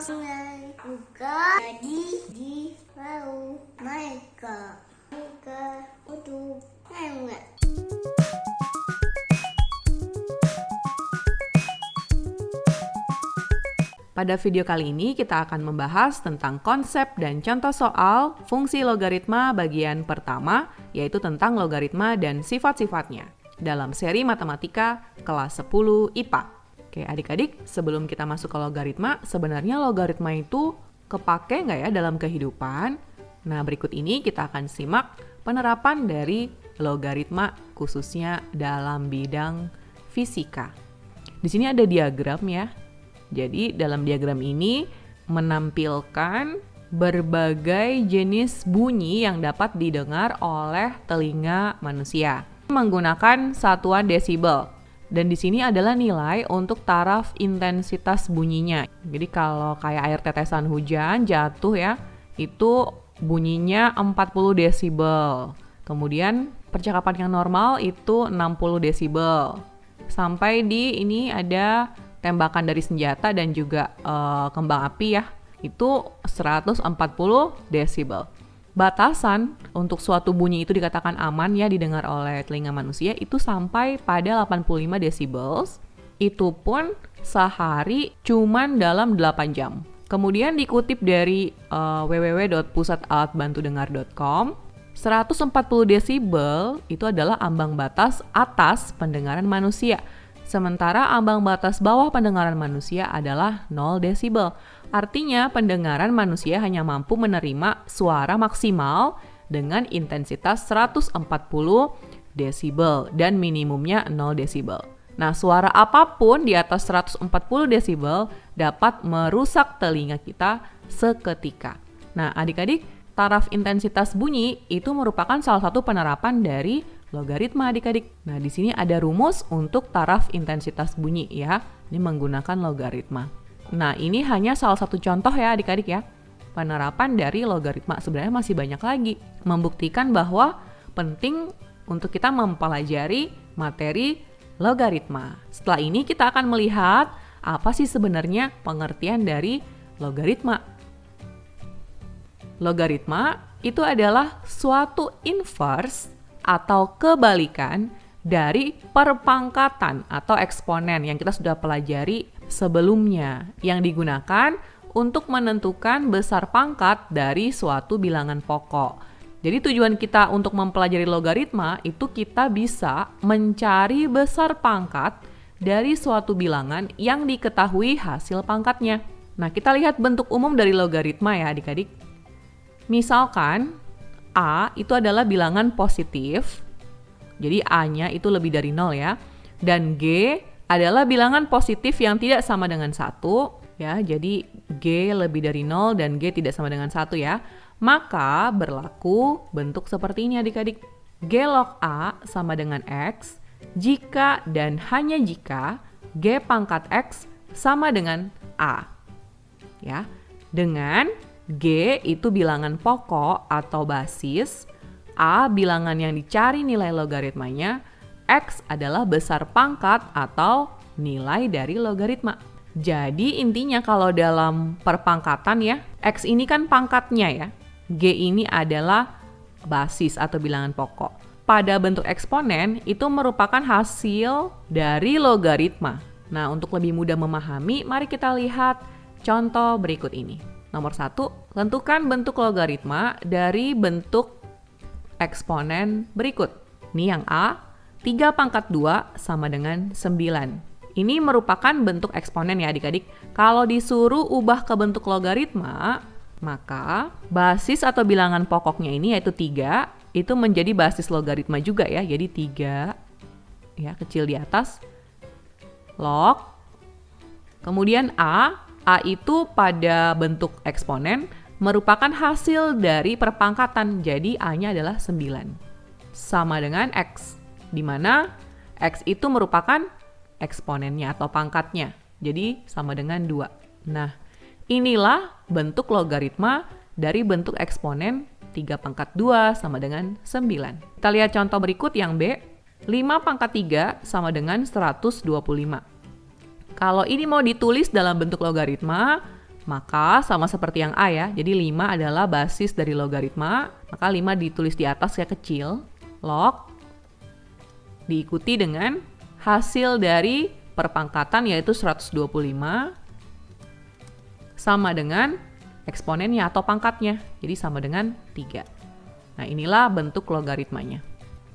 Buka jadi di laut mereka untuk lewat. Pada video kali ini kita akan membahas tentang konsep dan contoh soal fungsi logaritma bagian pertama, yaitu tentang logaritma dan sifat-sifatnya dalam seri matematika kelas 10 IPA. Oke adik-adik, sebelum kita masuk ke logaritma, sebenarnya logaritma itu kepake nggak ya dalam kehidupan? Nah berikut ini kita akan simak penerapan dari logaritma khususnya dalam bidang fisika. Di sini ada diagram ya. Jadi dalam diagram ini menampilkan berbagai jenis bunyi yang dapat didengar oleh telinga manusia menggunakan satuan desibel. Dan di sini adalah nilai untuk taraf intensitas bunyinya. Jadi kalau kayak air tetesan hujan jatuh ya, itu bunyinya 40 desibel. Kemudian percakapan yang normal itu 60 desibel. Sampai di ini ada tembakan dari senjata dan juga kembang api ya, itu 140 desibel. Batasan untuk suatu bunyi itu dikatakan aman ya didengar oleh telinga manusia itu sampai pada 85 desibel. Itu pun sehari cuman dalam 8 jam. Kemudian dikutip dari www.pusatalatbantudengar.com, 140 desibel itu adalah ambang batas atas pendengaran manusia. Sementara ambang batas bawah pendengaran manusia adalah 0 desibel. Artinya pendengaran manusia hanya mampu menerima suara maksimal dengan intensitas 140 desibel dan minimumnya 0 desibel. Nah, suara apapun di atas 140 desibel dapat merusak telinga kita seketika. Nah, adik-adik, taraf intensitas bunyi itu merupakan salah satu penerapan dari logaritma adik-adik. Nah, di sini ada rumus untuk taraf intensitas bunyi ya. Ini menggunakan logaritma. Nah, ini hanya salah satu contoh ya adik-adik ya. Penerapan dari logaritma sebenarnya masih banyak lagi. Membuktikan bahwa penting untuk kita mempelajari materi logaritma. Setelah ini kita akan melihat apa sih sebenarnya pengertian dari logaritma. Logaritma itu adalah suatu inverse atau kebalikan dari perpangkatan atau eksponen yang kita sudah pelajari sebelumnya, yang digunakan untuk menentukan besar pangkat dari suatu bilangan pokok. Jadi tujuan kita untuk mempelajari logaritma itu kita bisa mencari besar pangkat dari suatu bilangan yang diketahui hasil pangkatnya. Nah, kita lihat bentuk umum dari logaritma ya adik-adik. Misalkan A itu adalah bilangan positif, jadi A-nya itu lebih dari 0 ya. Dan G adalah bilangan positif yang tidak sama dengan 1, ya. Jadi G lebih dari 0 dan G tidak sama dengan 1 ya. Maka berlaku bentuk seperti ini adik-adik. G log A sama dengan X jika dan hanya jika G pangkat X sama dengan A. Ya. Dengan G itu bilangan pokok atau basis, A bilangan yang dicari nilai logaritmanya, X adalah besar pangkat atau nilai dari logaritma. Jadi intinya kalau dalam perpangkatan ya, X ini kan pangkatnya ya, G ini adalah basis atau bilangan pokok. Pada bentuk eksponen itu merupakan hasil dari logaritma. Nah untuk lebih mudah memahami, mari kita lihat contoh berikut ini. Nomor 1, tentukan bentuk logaritma dari bentuk eksponen berikut. Ini yang A, 3 pangkat 2 sama dengan 9. Ini merupakan bentuk eksponen ya adik-adik. Kalau disuruh ubah ke bentuk logaritma, maka basis atau bilangan pokoknya ini yaitu 3, itu menjadi basis logaritma juga ya. Jadi 3, ya kecil di atas, log, kemudian A itu pada bentuk eksponen merupakan hasil dari perpangkatan, jadi A-nya adalah 9. Sama dengan X, di mana X itu merupakan eksponennya atau pangkatnya, jadi sama dengan 2. Nah, inilah bentuk logaritma dari bentuk eksponen 3 pangkat 2 sama dengan 9. Kita lihat contoh berikut yang B, 5 pangkat 3 sama dengan 125. Kalau ini mau ditulis dalam bentuk logaritma, Maka sama seperti yang A ya, jadi 5 adalah basis dari logaritma, maka 5 ditulis di atas kayak kecil, log, diikuti dengan hasil dari perpangkatan yaitu 125, sama dengan eksponennya atau pangkatnya, jadi sama dengan 3. Nah inilah bentuk logaritmanya.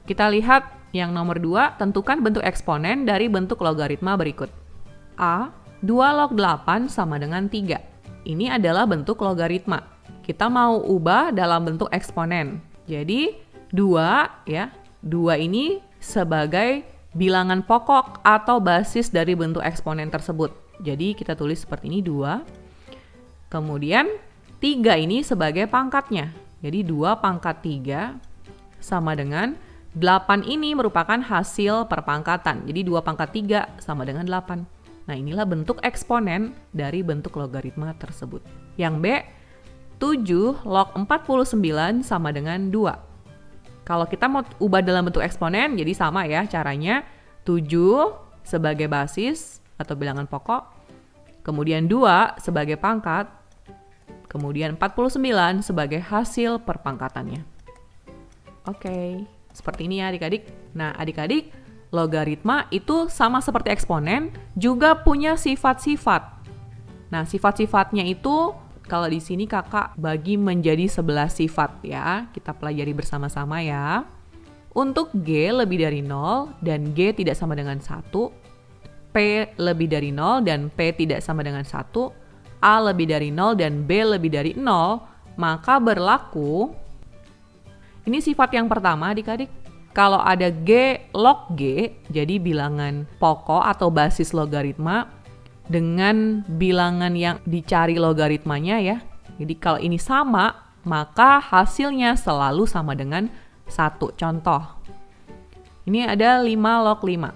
Kita lihat yang nomor 2, tentukan bentuk eksponen dari bentuk logaritma berikut. A, 2 log 8 sama dengan 3. Ini adalah bentuk logaritma. Kita mau ubah dalam bentuk eksponen. Jadi 2 ya, 2 ini sebagai bilangan pokok atau basis dari bentuk eksponen tersebut. Jadi kita tulis seperti ini 2. Kemudian 3 ini sebagai pangkatnya. Jadi 2 pangkat 3 sama dengan 8 ini merupakan hasil perpangkatan. Jadi 2 pangkat 3 sama dengan 8. Nah inilah bentuk eksponen dari bentuk logaritma tersebut. Yang B, 7 log 49 sama dengan 2. Kalau kita mau ubah dalam bentuk eksponen, jadi sama ya caranya. 7 sebagai basis atau bilangan pokok, kemudian 2 sebagai pangkat, kemudian 49 sebagai hasil perpangkatannya. Oke, seperti ini ya adik-adik. Nah adik-adik, logaritma itu sama seperti eksponen, juga punya sifat-sifat. Nah, sifat-sifatnya itu kalau di sini kakak bagi menjadi 11 sifat ya. Kita pelajari bersama-sama ya. Untuk G lebih dari 0 dan G tidak sama dengan 1, P lebih dari 0 dan P tidak sama dengan 1, A lebih dari 0 dan B lebih dari 0, maka berlaku. Ini sifat yang pertama adik-adik. Kalau ada G log G, jadi bilangan pokok atau basis logaritma dengan bilangan yang dicari logaritmanya ya. Jadi kalau ini sama, maka hasilnya selalu sama dengan 1. Contoh, ini ada 5 log 5.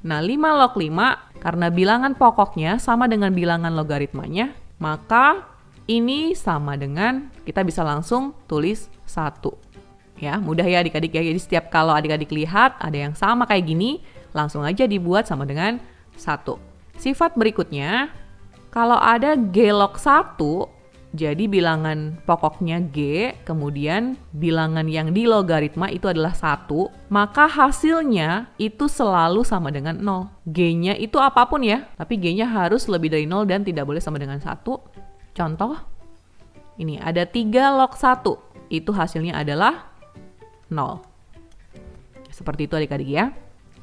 Nah 5 log 5, karena bilangan pokoknya sama dengan bilangan logaritmanya, maka ini sama dengan, kita bisa langsung tulis 1. Ya, mudah ya adik-adik ya. Jadi setiap kalau adik-adik lihat ada yang sama kayak gini, langsung aja dibuat sama dengan 1. Sifat berikutnya, kalau ada G log 1, jadi bilangan pokoknya G, kemudian bilangan yang di logaritma itu adalah 1, maka hasilnya itu selalu sama dengan 0. G-nya itu apapun ya, tapi G-nya harus lebih dari 0 dan tidak boleh sama dengan 1. Contoh, ini ada 3 log 1, itu hasilnya adalah 0. Seperti itu adik-adik ya.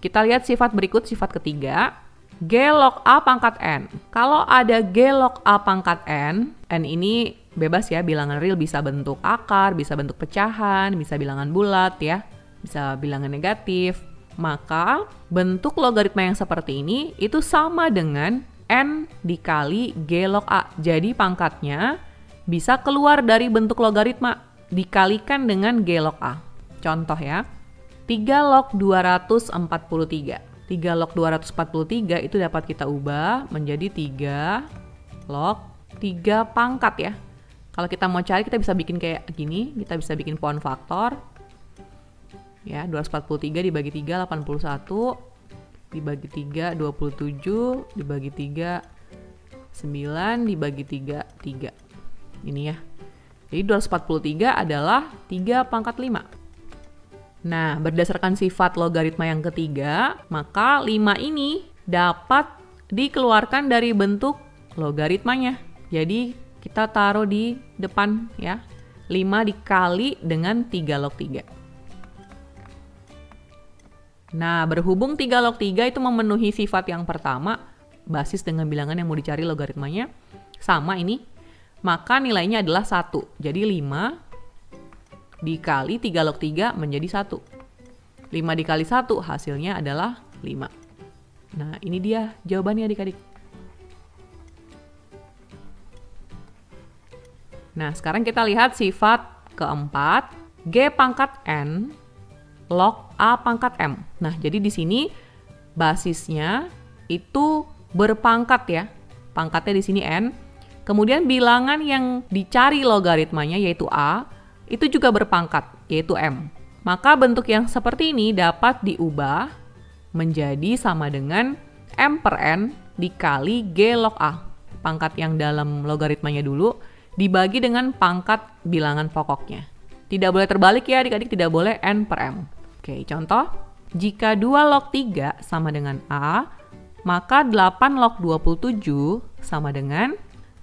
Kita lihat sifat berikut, sifat ketiga. G log A pangkat N. Kalau ada G log A pangkat N, N ini bebas ya, bilangan real, bisa bentuk akar, bisa bentuk pecahan, bisa bilangan bulat ya, bisa bilangan negatif. Maka bentuk logaritma yang seperti ini itu sama dengan N dikali G log A. Jadi pangkatnya bisa keluar dari bentuk logaritma, dikalikan dengan G log A. Contoh ya, 3 log 243. 3 log 243 itu dapat kita ubah menjadi 3 log 3 pangkat ya. Kalau kita mau cari, kita bisa bikin kayak gini, kita bisa bikin pohon faktor. Ya, 243 dibagi 3, 81. Dibagi 3, 27. Dibagi 3, 9. Dibagi 3, 3. Ini ya. Jadi 243 adalah 3 pangkat 5. Nah, berdasarkan sifat logaritma yang ketiga, maka 5 ini dapat dikeluarkan dari bentuk logaritmanya. Jadi, kita taruh di depan ya. 5 dikali dengan 3 log 3. Nah, berhubung 3 log 3 itu memenuhi sifat yang pertama, basis dengan bilangan yang mau dicari logaritmanya, sama ini, maka nilainya adalah 1. Jadi 5 dikali 3 log 3 menjadi 1. 5 dikali 1 hasilnya adalah 5. Nah, ini dia jawabannya adik-adik. Nah, sekarang kita lihat sifat keempat, G pangkat N log A pangkat M. Nah, jadi di sini basisnya itu berpangkat ya. Pangkatnya di sini N. Kemudian bilangan yang dicari logaritmanya yaitu A, itu juga berpangkat, yaitu M. Maka bentuk yang seperti ini dapat diubah menjadi sama dengan M per N dikali G log A. pangkat yang dalam logaritmanya dulu, dibagi dengan pangkat bilangan pokoknya. Tidak boleh terbalik ya adik-adik, tidak boleh n per m. Oke, contoh, jika 2 log 3 sama dengan A, maka 8 log 27 sama dengan,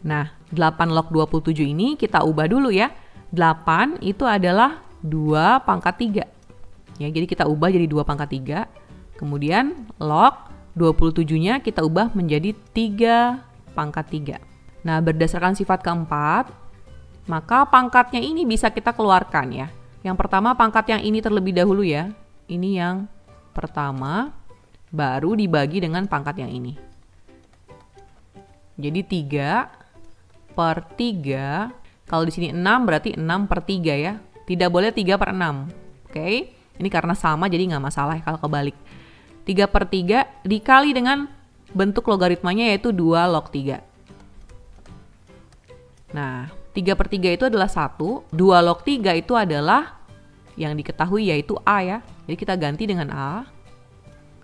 nah 8 log 27 ini kita ubah dulu ya. 8 itu adalah 2 pangkat 3. Ya, jadi kita ubah jadi 2 pangkat 3. Kemudian log 27-nya kita ubah menjadi 3 pangkat 3. Nah, berdasarkan sifat keempat, maka pangkatnya ini bisa kita keluarkan ya. Yang pertama pangkat yang ini terlebih dahulu ya. Ini yang pertama, baru dibagi dengan pangkat yang ini. Jadi 3 per 3, kalau di sini 6 berarti 6 per 3 ya. Tidak boleh 3 per 6. Oke, ini karena sama jadi nggak masalah ya kalau kebalik. 3 per 3 dikali dengan bentuk logaritmanya yaitu 2 log 3. Nah, 3 per 3 itu adalah 1, 2 log 3 itu adalah yang diketahui yaitu A ya. Jadi kita ganti dengan A,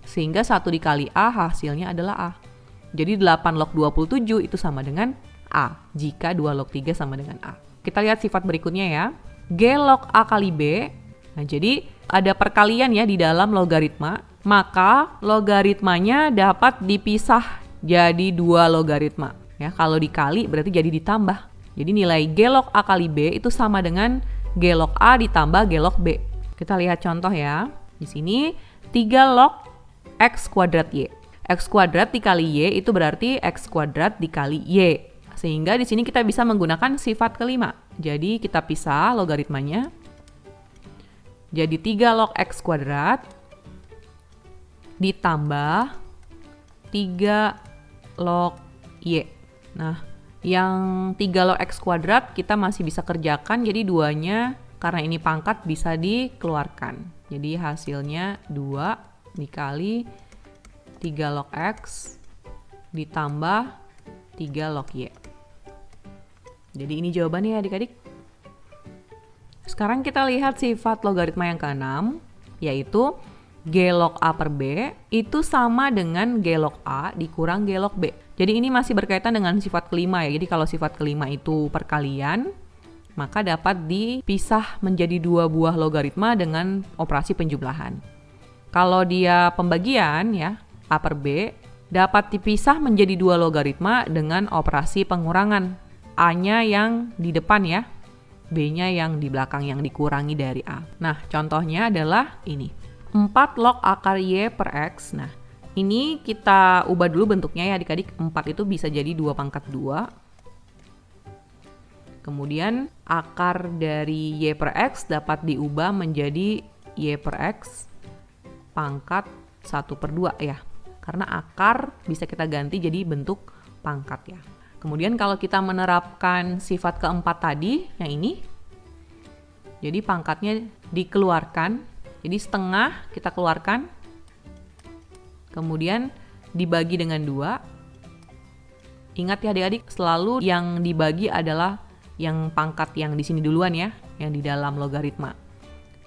sehingga 1 dikali A hasilnya adalah A. Jadi 8 log 27 itu sama dengan A, jika 2 log 3 sama dengan A. Kita lihat sifat berikutnya ya. G log A kali B. Nah, jadi ada perkalian ya di dalam logaritma, maka logaritmanya dapat dipisah jadi 2 logaritma. Ya, kalau dikali berarti jadi ditambah. Jadi nilai G log A kali B itu sama dengan G log A ditambah G log B. Kita lihat contoh ya. Di sini 3 log X kuadrat Y. X kuadrat dikali Y itu berarti X kuadrat dikali Y. Sehingga di sini kita bisa menggunakan sifat kelima. Jadi kita pisah logaritmanya. Jadi 3 log X kuadrat ditambah 3 log Y. Nah, yang 3 log X kuadrat kita masih bisa kerjakan, jadi 2-nya karena ini pangkat bisa dikeluarkan. Jadi hasilnya 2 dikali 3 log X ditambah 3 log Y. Jadi ini jawabannya ya adik-adik. Sekarang kita lihat sifat logaritma yang ke-6, yaitu G log A per B itu sama dengan G log A dikurang G log B. Jadi ini masih berkaitan dengan sifat kelima ya. Jadi kalau sifat kelima itu perkalian, maka dapat dipisah menjadi 2 buah logaritma dengan operasi penjumlahan. Kalau dia pembagian ya, A per B, dapat dipisah menjadi 2 logaritma dengan operasi pengurangan. A-nya yang di depan ya, B-nya yang di belakang yang dikurangi dari A. Nah, contohnya adalah ini. 4 log akar Y per X. Nah, ini kita ubah dulu bentuknya ya adik-adik. 4 itu bisa jadi 2 pangkat 2. Kemudian akar dari Y per X dapat diubah menjadi Y per X pangkat 1 per 2 ya. Karena akar bisa kita ganti jadi bentuk pangkat ya. Kemudian kalau kita menerapkan sifat keempat tadi, yang ini, jadi pangkatnya dikeluarkan. Jadi setengah kita keluarkan, kemudian dibagi dengan 2. Ingat ya adik-adik, selalu yang dibagi adalah yang pangkat yang di sini duluan ya, yang di dalam logaritma.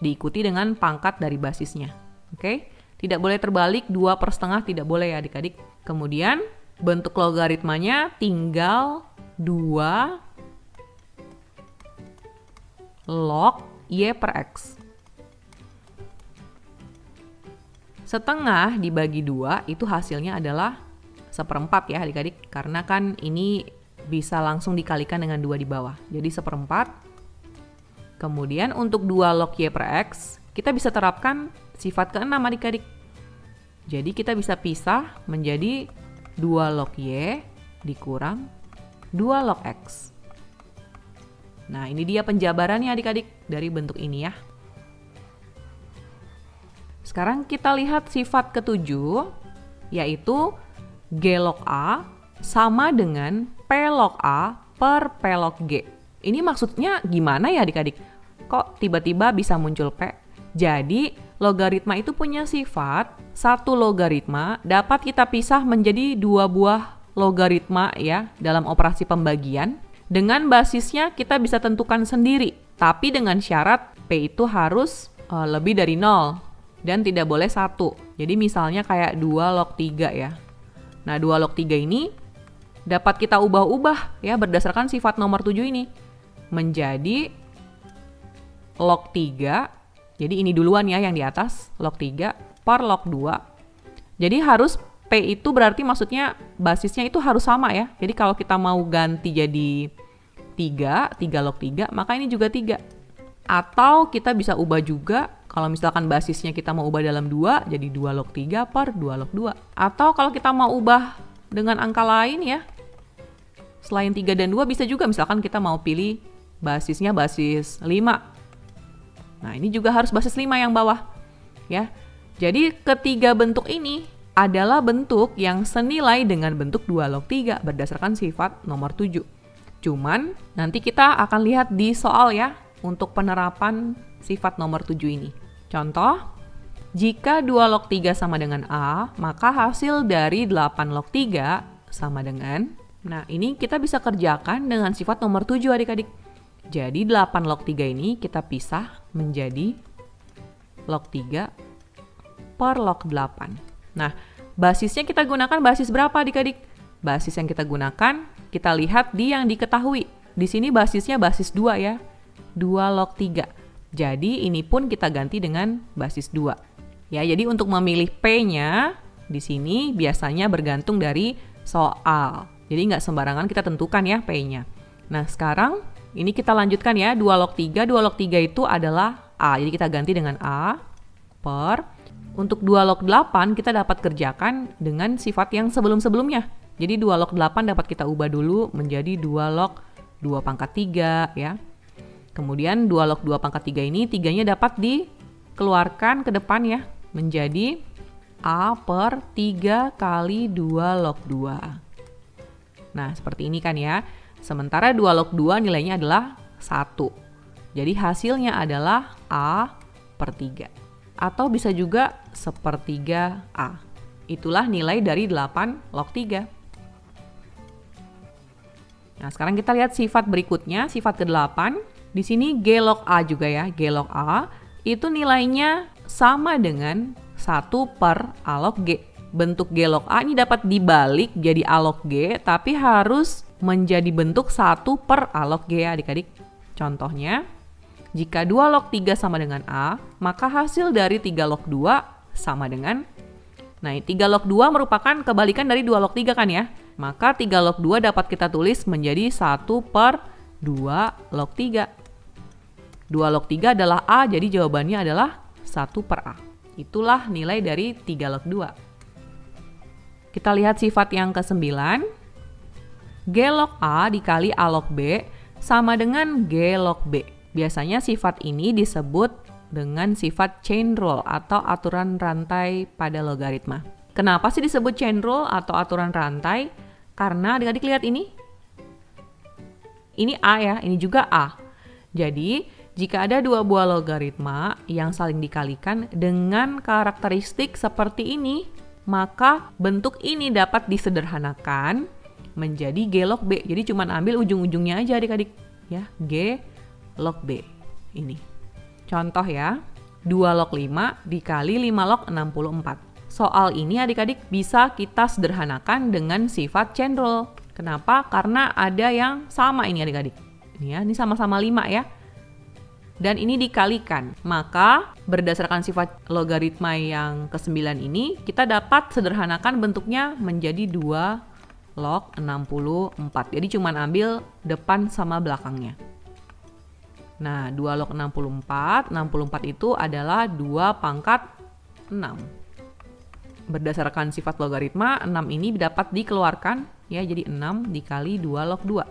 Diikuti dengan pangkat dari basisnya. Oke? Tidak boleh terbalik, 2 per setengah tidak boleh ya adik-adik. Kemudian bentuk logaritmanya tinggal 2 log Y per X. Setengah dibagi 2 itu hasilnya adalah 1/4 ya adik-adik. Karena kan ini bisa langsung dikalikan dengan 2 di bawah. Jadi 1/4. Kemudian untuk 2 log Y per X, kita bisa terapkan sifat ke-6 adik-adik. Jadi kita bisa pisah menjadi 2 log Y dikurang 2 log X. Nah, ini dia penjabarannya adik-adik dari bentuk ini ya. Sekarang kita lihat sifat ke-7, yaitu G log A sama dengan P log A per P log G. Ini maksudnya gimana ya adik-adik? Kok tiba-tiba bisa muncul P? Jadi, logaritma itu punya sifat, satu logaritma dapat kita pisah menjadi 2 buah logaritma ya dalam operasi pembagian. Dengan basisnya kita bisa tentukan sendiri, tapi dengan syarat P itu harus lebih dari 0. Dan tidak boleh 1. Jadi misalnya kayak 2 log 3 ya. Nah 2 log 3 ini dapat kita ubah-ubah ya berdasarkan sifat nomor 7 ini menjadi log 3. Jadi ini duluan ya yang di atas, log 3 per log 2. Jadi harus P itu berarti maksudnya basisnya itu harus sama ya. Jadi kalau kita mau ganti jadi 3 log 3, maka ini juga 3. Atau kita bisa ubah juga, kalau misalkan basisnya kita mau ubah dalam 2, jadi 2 log 3 per 2 log 2. Atau kalau kita mau ubah dengan angka lain ya, selain 3 dan 2 bisa juga misalkan kita mau pilih basisnya basis 5. Nah ini juga harus basis 5 yang bawah ya. Jadi ketiga bentuk ini adalah bentuk yang senilai dengan bentuk 2 log 3 berdasarkan sifat nomor 7. Cuman nanti kita akan lihat di soal ya untuk penerapan sifat nomor 7 ini. Contoh, jika 2 log 3 sama dengan A, maka hasil dari 8 log 3 sama dengan... Nah, ini kita bisa kerjakan dengan sifat nomor 7 adik-adik. Jadi 8 log 3 ini kita pisah menjadi log 3 per log 8. Nah, basisnya kita gunakan basis berapa adik-adik? Basis yang kita gunakan, kita lihat di yang diketahui. Di sini basisnya basis 2 ya. 2 log 3. Jadi ini pun kita ganti dengan basis 2. Ya, jadi untuk memilih P-nya di sini biasanya bergantung dari soal. Jadi nggak sembarangan kita tentukan ya P-nya. Nah, sekarang ini kita lanjutkan ya. 2 log 3. 2 log 3 itu adalah A. Jadi kita ganti dengan A per... Untuk 2 log 8 kita dapat kerjakan dengan sifat yang sebelum-sebelumnya. Jadi 2 log 8 dapat kita ubah dulu menjadi 2 log 2 pangkat 3 ya. Kemudian 2 log 2 pangkat 3 ini 3-nya dapat dikeluarkan ke depan ya. Menjadi A per 3 kali 2 log 2. Nah seperti ini kan ya. Sementara 2 log 2 nilainya adalah 1. Jadi hasilnya adalah A per 3. Atau bisa juga sepertiga A. Itulah nilai dari 8 log 3. Nah, sekarang kita lihat sifat berikutnya, sifat ke-8. Di sini G log A juga ya. G log A itu nilainya sama dengan 1 per A log G. Bentuk G log A ini dapat dibalik jadi A log G, tapi harus menjadi bentuk 1 per A log G ya adik-adik. Contohnya, jika 2 log 3 sama dengan A, maka hasil dari 3 log 2 sama dengan... Nah, 3 log 2 merupakan kebalikan dari 2 log 3 kan ya? Maka 3 log 2 dapat kita tulis menjadi 1 per 2 log 3. 2 log 3 adalah A, jadi jawabannya adalah 1 per A. Itulah nilai dari 3 log 2. Kita lihat sifat yang ke-9. G log A dikali A log B sama dengan G log B. Biasanya sifat ini disebut dengan sifat chain rule atau aturan rantai pada logaritma. Kenapa sih disebut chain rule atau aturan rantai? Karena adik-adik lihat ini. Ini A ya, ini juga A. Jadi, jika ada dua buah logaritma yang saling dikalikan dengan karakteristik seperti ini, maka bentuk ini dapat disederhanakan menjadi G log B. Jadi cuma ambil ujung-ujungnya aja adik-adik. Ya, G log B. Ini. Contoh ya, 2 log 5 dikali 5 log 64. Soal ini adik-adik bisa kita sederhanakan dengan sifat chain rule. Kenapa? Karena ada yang sama ini adik-adik. Ini ya, ini sama-sama 5 ya. Dan ini dikalikan. Maka berdasarkan sifat logaritma yang ke-9 ini, kita dapat sederhanakan bentuknya menjadi 2 log 64. Jadi cuma ambil depan sama belakangnya. Nah, 2 log 64 itu adalah 2 pangkat 6. Berdasarkan sifat logaritma, 6 ini dapat dikeluarkan, ya, jadi 6 dikali 2 log 2.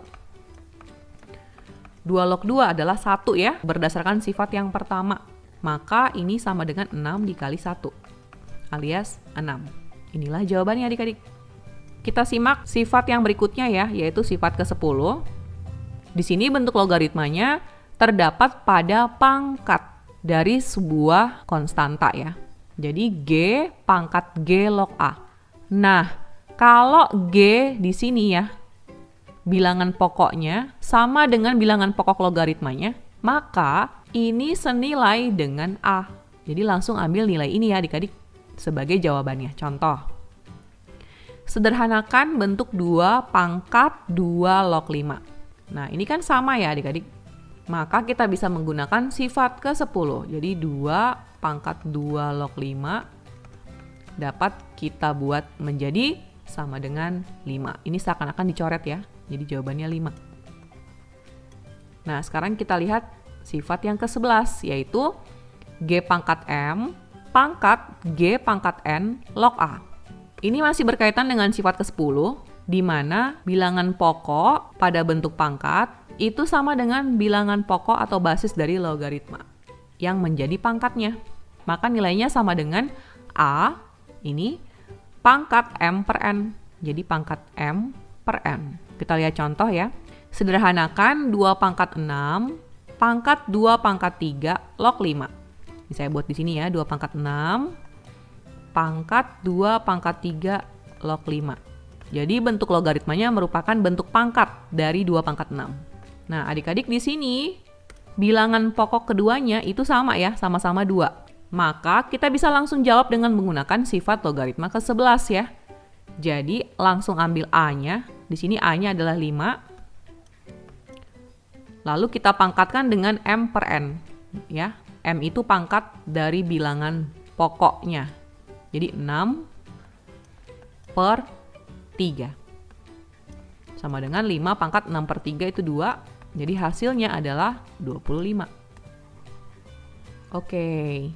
2 log 2 adalah 1 ya, berdasarkan sifat yang pertama. Maka ini sama dengan 6 dikali 1, alias 6. Inilah jawabannya adik-adik. Kita simak sifat yang berikutnya ya, yaitu sifat ke-10. Di sini bentuk logaritmanya terdapat pada pangkat dari sebuah konstanta ya. Jadi G pangkat G log A. Nah, kalau G di sini ya, bilangan pokoknya sama dengan bilangan pokok logaritmanya, maka ini senilai dengan A. Jadi langsung ambil nilai ini ya adik-adik sebagai jawabannya. Contoh, Sederhanakan bentuk 2 pangkat 2 log 5. Nah, ini kan sama ya adik-adik. Maka kita bisa menggunakan sifat ke-10. Jadi 2 pangkat 2 log 5 dapat kita buat menjadi sama dengan 5. Ini seakan-akan dicoret ya. Jadi jawabannya 5. Nah, sekarang kita lihat sifat yang ke-11, yaitu G pangkat M pangkat G pangkat N log A. Ini masih berkaitan dengan sifat ke-10, di mana bilangan pokok pada bentuk pangkat itu sama dengan bilangan pokok atau basis dari logaritma yang menjadi pangkatnya. Maka nilainya sama dengan A, ini pangkat M per N. Jadi pangkat M per N. Kita lihat contoh ya. Sederhanakan 2 pangkat 6 pangkat 2 pangkat 3 log 5. Ini saya buat di sini ya, 2 pangkat 6 pangkat 2 pangkat 3 log 5. Jadi bentuk logaritmanya merupakan bentuk pangkat dari 2 pangkat 6. Nah, adik-adik di sini bilangan pokok keduanya itu sama ya, sama-sama 2. Maka kita bisa langsung jawab dengan menggunakan sifat logaritma ke-11 ya. Jadi langsung ambil A-nya. Di sini A-nya adalah 5. Lalu kita pangkatkan dengan M per N ya. M itu pangkat dari bilangan pokoknya. Jadi 6 per 3. Sama dengan 5 pangkat 6 per 3 itu 2. Jadi hasilnya adalah 25. Oke.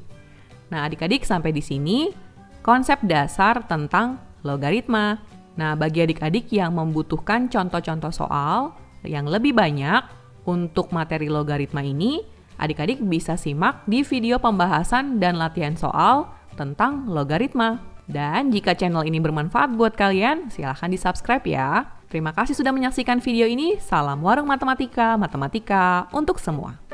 Nah, adik-adik sampai di sini konsep dasar tentang logaritma. Nah, bagi adik-adik yang membutuhkan contoh-contoh soal yang lebih banyak untuk materi logaritma ini, adik-adik bisa simak di video pembahasan dan latihan soal tentang logaritma. Dan jika channel ini bermanfaat buat kalian, silahkan di-subscribe ya. Terima kasih sudah menyaksikan video ini. Salam Warung Matematika, matematika untuk semua.